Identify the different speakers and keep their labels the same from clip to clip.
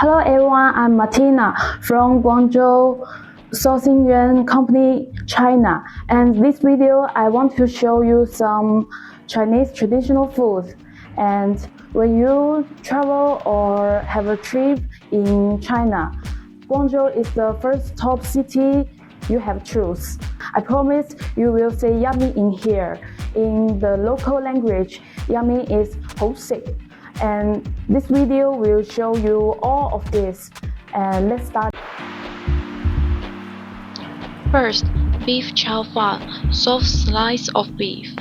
Speaker 1: Hello everyone, I'm Martina from Guangzhou Sourcingyuan company, China. And this video I want to show you some Chinese traditional food. And when you travel or have a trip in China, Guangzhou is the first top city you have choose. I promise you will say yummy in here. In the local language, yummy is hosik. And this video will show you all of this. And let's start.
Speaker 2: First, beef chow fan, soft slice of beef.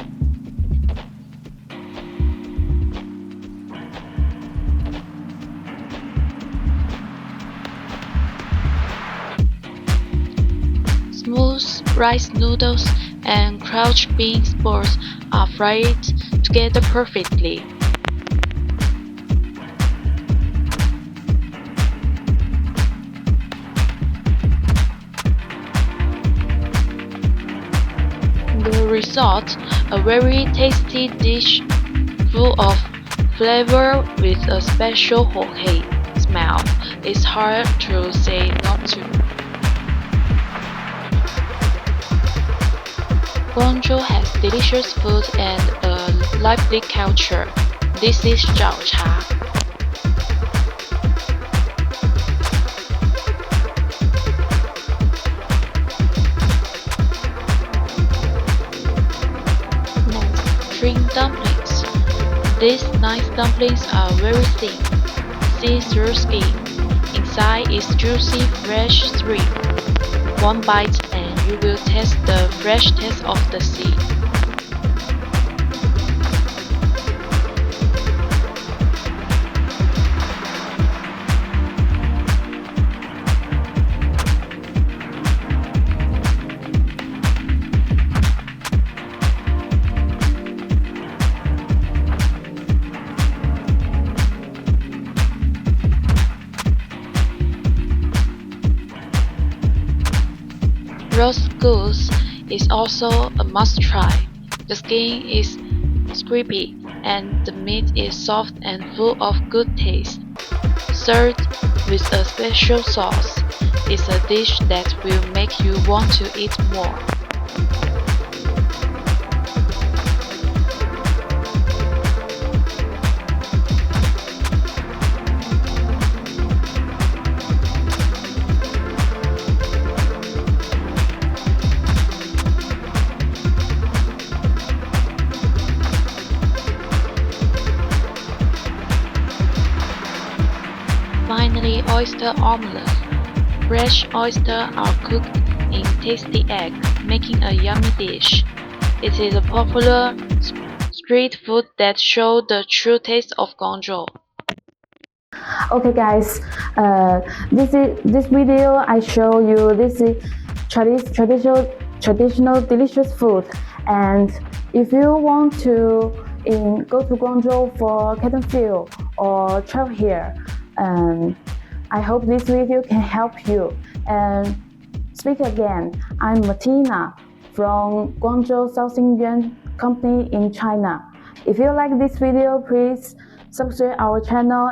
Speaker 2: Smooth rice noodles and crouch bean balls are fried together perfectly. The result, a very tasty dish full of flavor with a special Hokkien smell. It's hard to say not to. Guangzhou has delicious food and a lively culture. This is zhao cha. Next, shrimp dumplings. These nice dumplings are very thin, see-through skin. Inside is juicy fresh shrimp. One bite and you will taste the fresh taste of the sea. Roast goose is also a must-try. The skin is crispy and the meat is soft and full of good taste. Served with a special sauce, it's a dish that will make you want to eat more. Finally, oyster omelette. Fresh oysters are cooked in tasty egg, making a yummy dish. It is a popular street food that shows the true taste of Guangzhou.
Speaker 1: Okay guys, this video I show you this is traditional delicious food. And if you want to go to Guangzhou for cotton field or travel here, I hope this video can help you. And speak again, I'm Martina from Guangzhou Sourcingyuan company in China. If you like this video, please subscribe our channel.